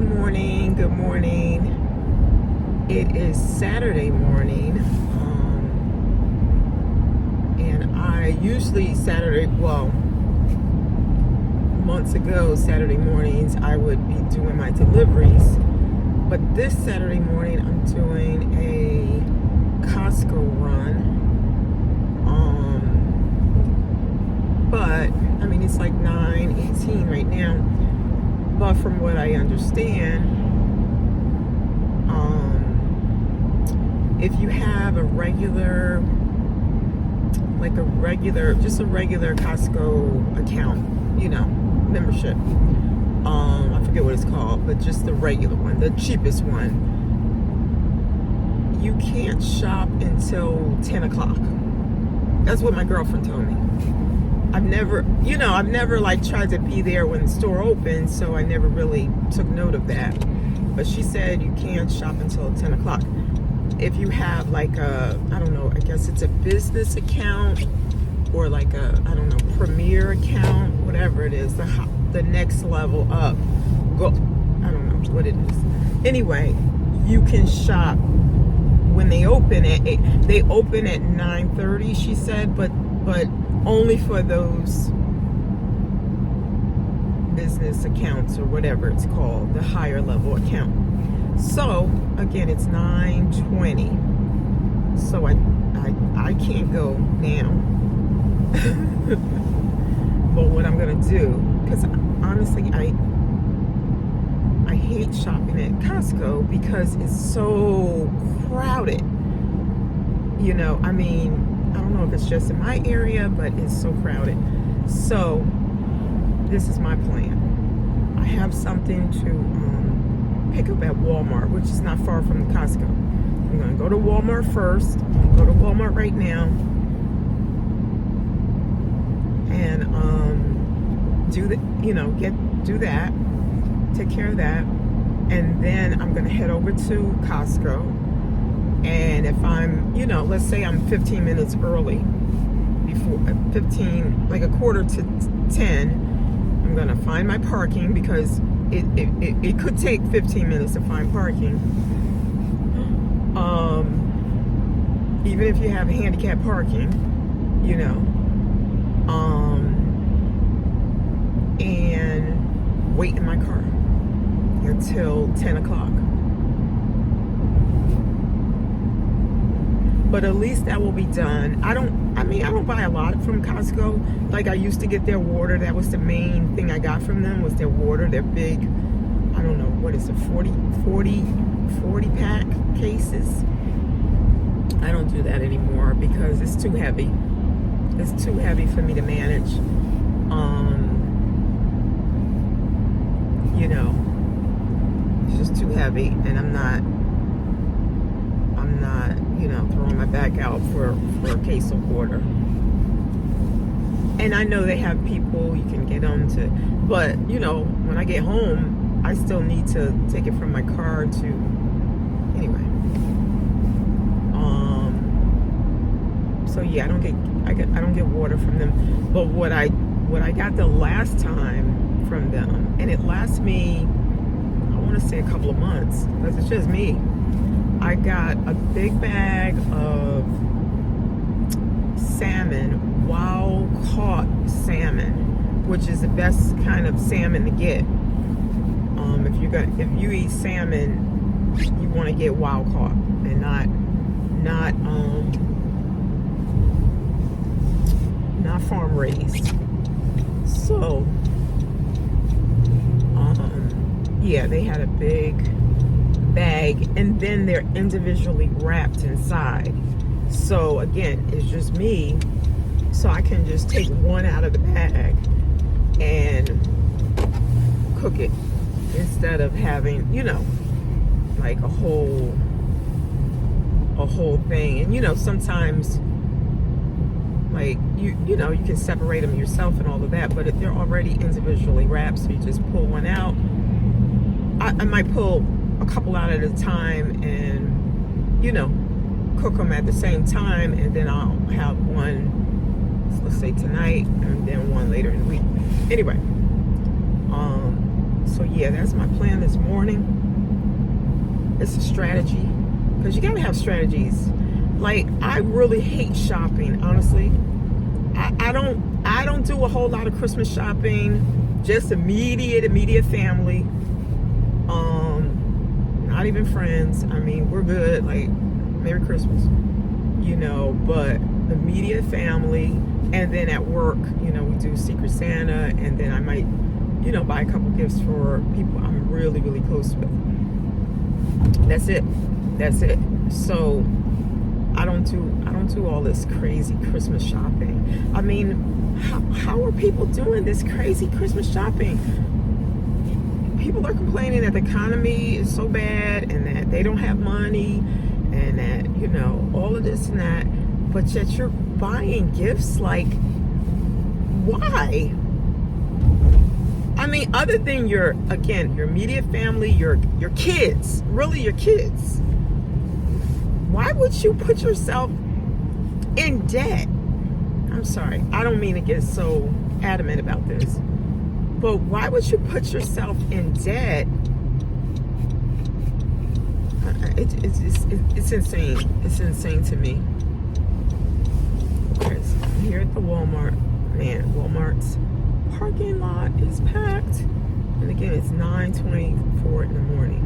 Good morning. Good morning. It is Saturday morning. And I usually months ago, Saturday mornings, I would be doing my deliveries. But this Saturday morning, I'm doing a Costco run. But, I mean, it's like 9:18 right now. But from what I understand, if you have a regular Costco account, membership, I forget what it's called, but just the regular one, the cheapest one, you can't shop until 10 o'clock. That's what my girlfriend told me. I've never tried to be there when the store opens, so I never really took note of that. But she said you can't shop until 10 o'clock. If you have I guess it's a business account or premier account, whatever it is, the next level up. I don't know what it is. Anyway, you can shop when they open at 8. They open at 9:30, she said, but only for those business accounts or whatever it's called, the higher level account. So again, it's 9:20. So I can't go now. But what I'm gonna do, because honestly I hate shopping at Costco because it's so crowded. I don't know if it's just in my area, but it's so crowded. So this is my plan. I have something to pick up at Walmart, which is not far from the Costco. I'm going to go to Walmart first. I'm going to go to Walmart right now and do that, take care of that, and then I'm going to head over to Costco. And if I'm, let's say I'm 15 minutes early, like a quarter to 10, I'm gonna find my parking because it could take 15 minutes to find parking. Even if you have handicap parking, and wait in my car until 10 o'clock. But at least that will be done. I don't buy a lot from Costco. Like I used to get their water. That was the main thing I got from them, was their water. Their big, I don't know, what is it, 40 pack cases. I don't do that anymore because it's too heavy. It's too heavy for me to manage. It's just too heavy, and I'm not throwing my back out for a case of water. And I know they have people you can get them to, but when I get home, I still need to take it from my car to, anyway. So yeah, I don't get water from them. But what I got the last time from them, and it lasts me, I want to say a couple of months, because it's just me. I got a big bag of salmon, wild caught salmon, which is the best kind of salmon to get. If you eat salmon, you want to get wild caught and not farm raised. So yeah, they had a big bag, and then they're individually wrapped inside. So again, it's just me, so I can just take one out of the bag and cook it instead of having like a whole thing. And sometimes like you can separate them yourself and all of that, but if they're already individually wrapped, so you just pull one out. I might pull a couple out at a time and cook them at the same time, and then I'll have one, let's say tonight, and then one later in the week. Anyway, So yeah, that's my plan this morning. It's a strategy, because you gotta have strategies. Like, I really hate shopping, honestly. I don't do a whole lot of Christmas shopping. Just immediate family. Not even friends. I mean, we're good. Like, Merry Christmas, but immediate family. And then at work, we do Secret Santa, and then I might, buy a couple gifts for people I'm really, really close with. That's it. So I don't do all this crazy Christmas shopping. I mean, how are people doing this crazy Christmas shopping? People are complaining that the economy is so bad and that they don't have money and that, all of this and that, but yet you're buying gifts. Like, why? I mean, other than your immediate family, your kids, really your kids. Why would you put yourself in debt? I'm sorry, I don't mean to get so adamant about this, but why would you put yourself in debt? It's insane. It's insane to me. Okay, so I'm here at the Walmart. Man, Walmart's parking lot is packed. And again, it's 9:24 in the morning.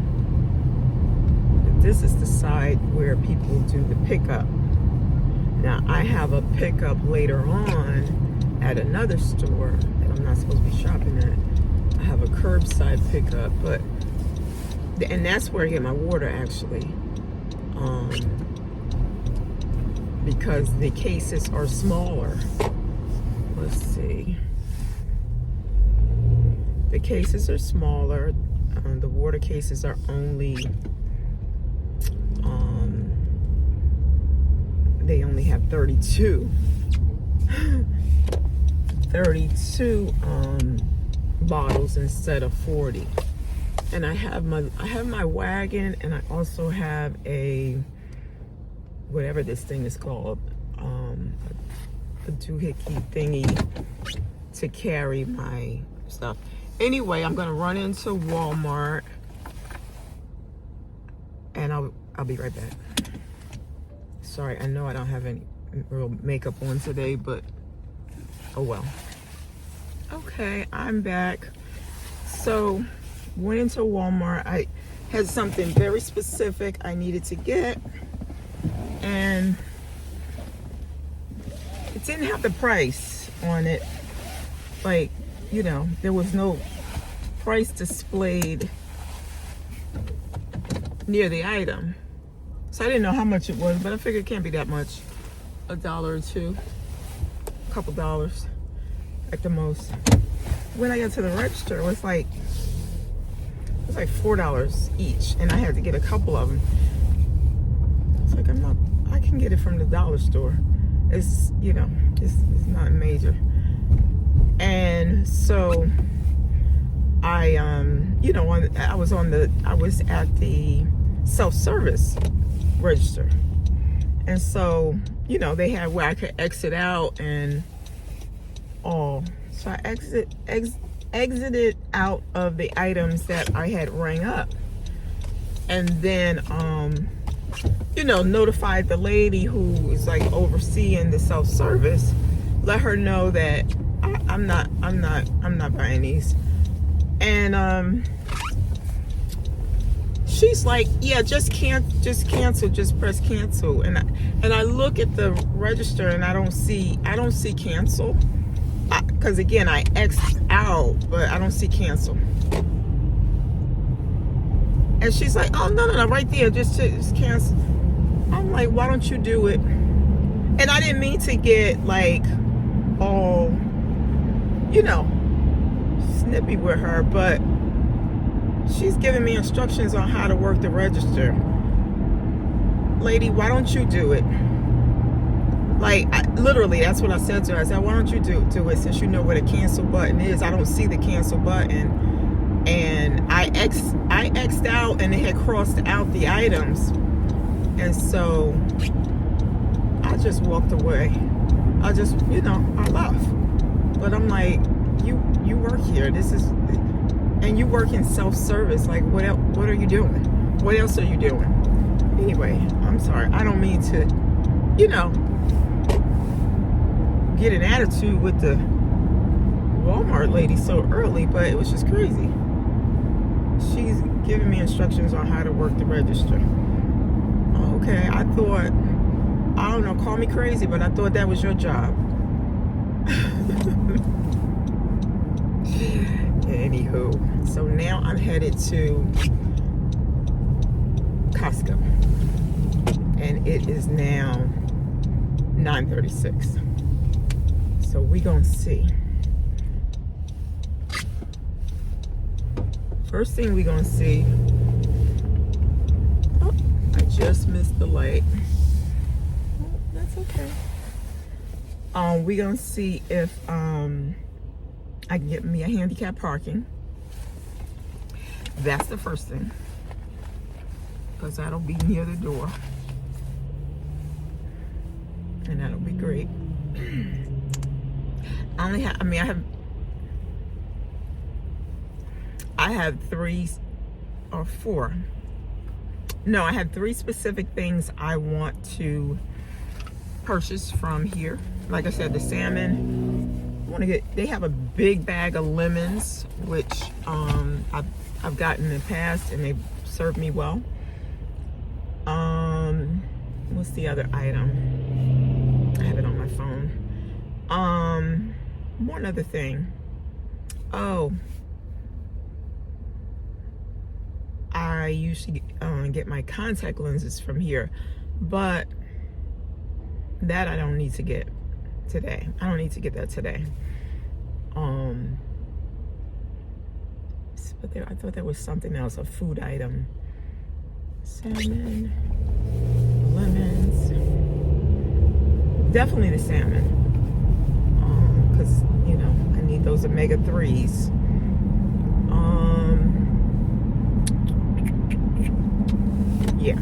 This is the side where people do the pickup. Now, I have a pickup later on at another store that I'm not supposed to be shopping at. I have a curbside pickup, and that's where I get my water, actually. Because the cases are smaller. Let's see. The cases are smaller. The water cases are only, they only have 32 bottles instead of 40. And I have my wagon, and I also have a, whatever this thing is called, a doohickey thingy to carry my stuff. Anyway, I'm gonna run into Walmart, and I'll be right back. Sorry, I know I don't have any real makeup on today, but oh well. Okay, I'm back. So, went into Walmart. I had something very specific I needed to get, and it didn't have the price on it. Like, there was no price displayed near the item. So I didn't know how much it was, but I figured it can't be that much. $1 or $2, a couple dollars at the most. When I got to the register, it was like $4 each, and I had to get a couple of them. It's like, I can get it from the dollar store. It's, it's not major. And so I was at the self-service register, and so they had where I could exit out and all. So I exited out of the items that I had rang up, and then notified the lady who is like overseeing the self-service, let her know that I'm not buying these. And she's like, yeah, just cancel, just press cancel. And I look at the register, and I don't see cancel, because again, I X'd out, but I don't see cancel. And she's like, oh, no, right there, just cancel. I'm like, why don't you do it? And I didn't mean to get like all, snippy with her, but she's giving me instructions on how to work the register. Lady, why don't you do it? Like, literally, that's what I said to her. I said, why don't you do it, since you know where the cancel button is? I don't see the cancel button. And I X'd out, and it had crossed out the items. And so I just walked away. I left. But I'm like, you work here. This is, and you work in self-service. Like, what are you doing? What else are you doing? Anyway, I'm sorry. I don't mean to, get an attitude with the Walmart lady so early, but it was just crazy. She's giving me instructions on how to work the register. Okay, I thought, I don't know, call me crazy, but I thought that was your job. Anywho, so now I'm headed to Costco, and it is now 9:36. So we gonna see. First thing we gonna see. Oh, I just missed the light. Oh, that's okay. We gonna see if I can get me a handicap parking. That's the first thing, because that'll be near the door, and that'll be great. I have 3 or 4. No, I have 3 specific things I want to purchase from here. Like I said, the salmon. They have a big bag of lemons, which I've gotten in the past, and they've served me well. What's the other item? I have it on my phone. One other thing. Oh, I usually get my contact lenses from here, but that I don't need to get today. I don't need to get that today. But I thought there was something else, a food item. Salmon, lemons, definitely the salmon, because I need those omega-3s. Yeah,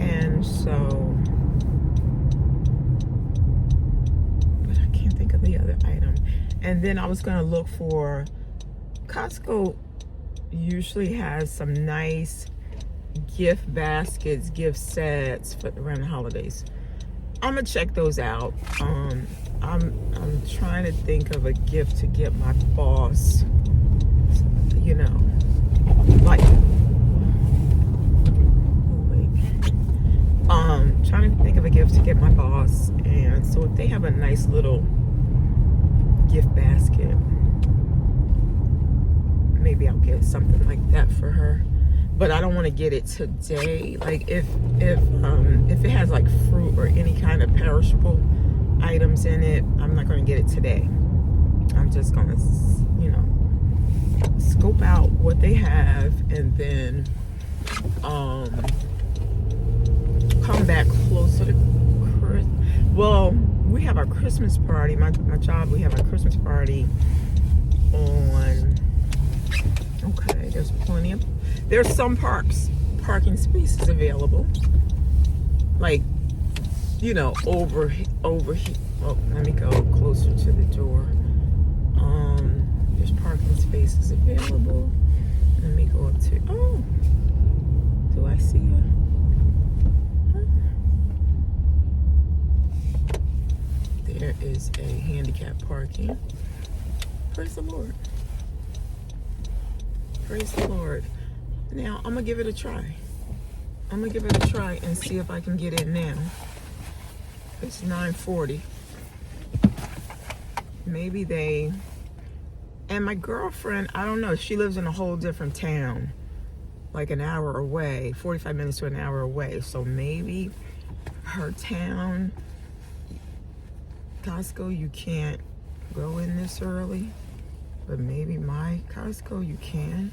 and so, but I can't think of the other item. And then I was gonna look for, Costco usually has some nice gift baskets, gift sets for around the holidays. I'm gonna check those out. I'm trying to think of a gift to get my boss. Like, trying to think of a gift to get my boss, and so if they have a nice little gift basket, maybe I'll get something like that for her. But I don't want to get it today. Like, if it has like fruit or any kind of perishable items in it, I'm not going to get it today. I'm just going to, scope out what they have, and then come back closer to Christmas. Well, we have our Christmas party. My job, we have our Christmas party on. Okay, there's some parking spaces available. Like, over here. Oh, let me go closer to the door. There's parking spaces available. Let me go up to, do I see you? There is a handicap parking. Praise the Lord. Praise the Lord. Now, I'm going to give it a try. I'm going to give it a try and see if I can get in now. It's 9:40. Maybe they... And my girlfriend, I don't know, she lives in a whole different town. Like an hour away. 45 minutes to an hour away. So maybe her town... Costco, you can't go in this early. But maybe my Costco, you can.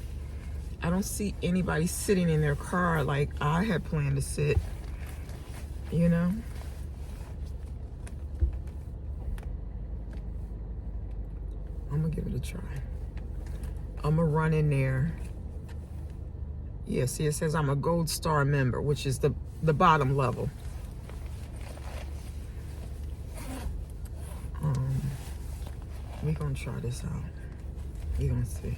I don't see anybody sitting in their car like I had planned to sit. I'm gonna give it a try. I'm gonna run in there. Yeah, see, it says I'm a Gold Star member, which is the bottom level. We're gonna try this out. You're gonna see.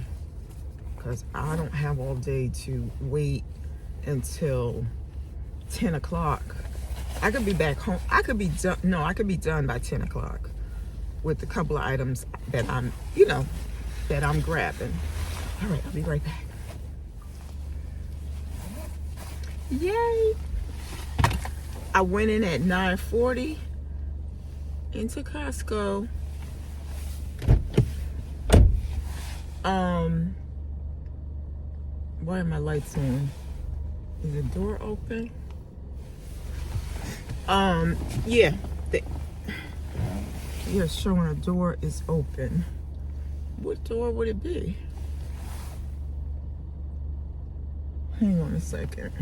because I don't have all day to wait until 10 o'clock. I could be back home. I could be done. No, I could be done by 10 o'clock with a couple of items that I'm, that I'm grabbing. All right, I'll be right back. Yay! I went in at 9:40 into Costco. Why are my lights on? Is the door open? Yeah. Yeah, showing a door is open. What door would it be? Hang on a second.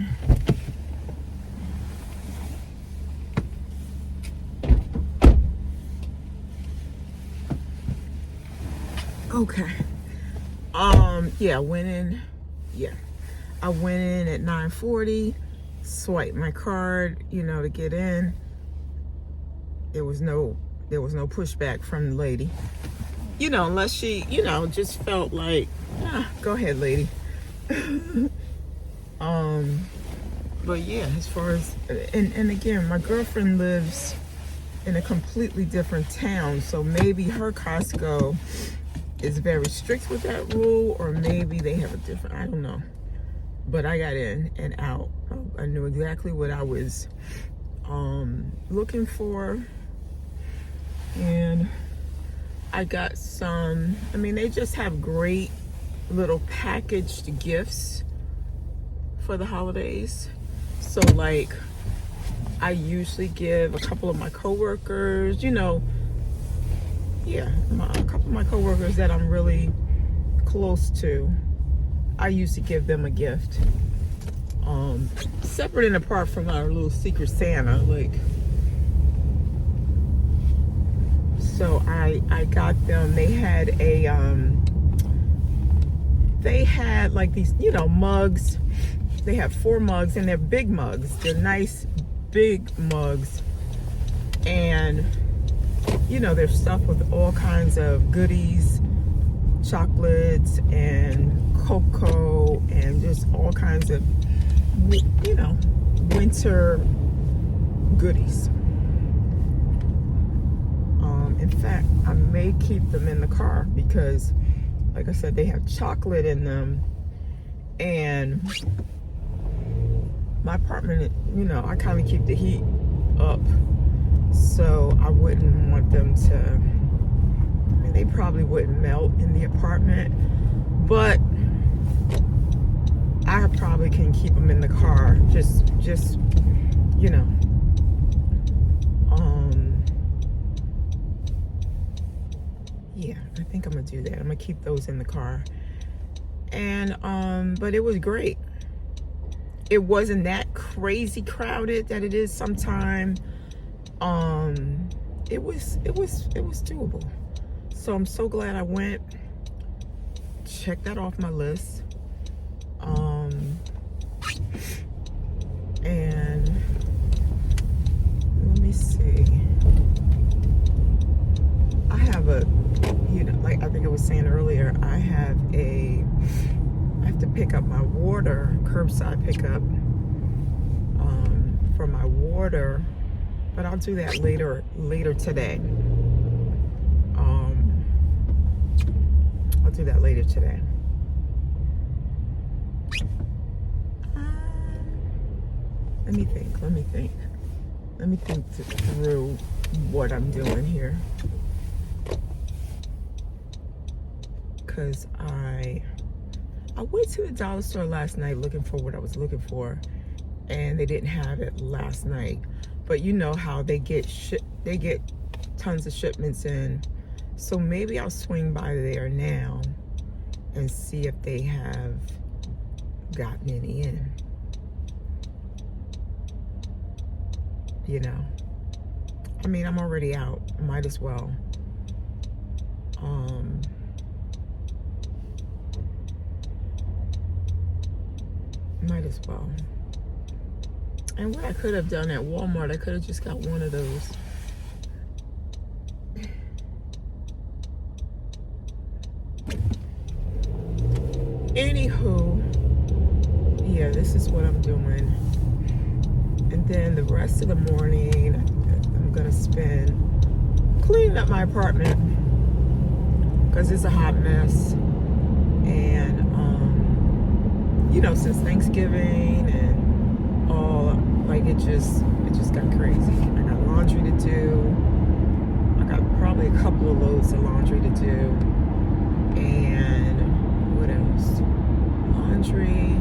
Okay. Yeah, I went in at 9:40, swiped my card, to get in. There was no pushback from the lady. Unless she, just felt like, go ahead, lady. But yeah, as far as, and again, my girlfriend lives in a completely different town, so maybe her Costco is very strict with that rule, or maybe they have a different, I don't know. But I got in and out. I knew exactly what I was looking for. And I got some, they just have great little packaged gifts for the holidays. So like, I usually give a couple of my coworkers, a couple of my coworkers that I'm really close to, I used to give them a gift. Separate and apart from our little secret Santa, so I got them, they had like these, mugs. They have 4 mugs, and they're big mugs. They're nice big mugs. And they're stuffed with all kinds of goodies, chocolates and cocoa, and just all kinds of, winter goodies. In fact, I may keep them in the car because, like I said, they have chocolate in them. And my apartment, I kind of keep the heat up. So I wouldn't want them to, they probably wouldn't melt in the apartment, but I probably can keep them in the car, just yeah, I think I'm gonna do that. I'm gonna keep those in the car. And but it was great. It wasn't that crazy crowded that it is sometimes. It was doable. So I'm so glad I went. Check that off my list. And let me see. I have a, like I think I was saying earlier, I have to pick up my water, curbside pickup for my water, but I'll do that later today. I'll do that later today. Let me think through what I'm doing here. Because I went to the dollar store last night looking for what I was looking for, and they didn't have it last night. But you know how they get tons of shipments in. So maybe I'll swing by there now and see if they have gotten any in. I'm already out. Might as well. Might as well. And what I could have done at Walmart, I could have just got one of those. Anywho, yeah, this is what I'm doing. And then the rest of the morning, I'm gonna spend cleaning up my apartment because it's a hot mess. And you know, since Thanksgiving and all, like it just got crazy. I got laundry to do. I got probably a couple of loads of laundry to do. And what else? Laundry.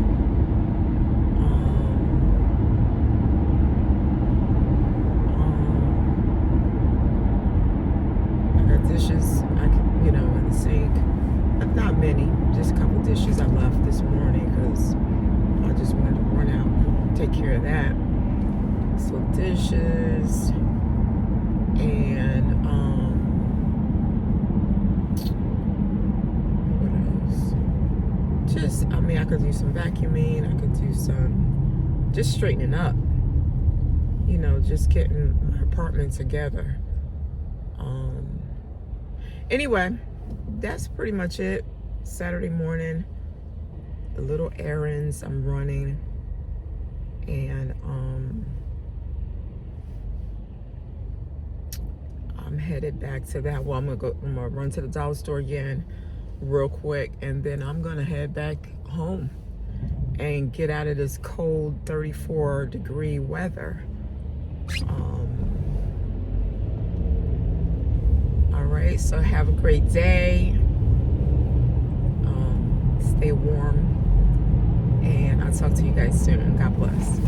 I got dishes I can, you know, in the sink. Not many, just a couple dishes I left this morning because I just wanted to run out and take care of that. So dishes and what else? Just, I mean, I could do some vacuuming. I could do some just straightening up. You know, just getting my apartment together. Anyway, that's pretty much it. Saturday morning, the little errands I'm running, and I'm headed back to that. Well, I'm gonna run to the dollar store again real quick, and then I'm gonna head back home and get out of this cold 34-degree weather. All right, so have a great day. Stay warm, and I'll talk to you guys soon. God bless.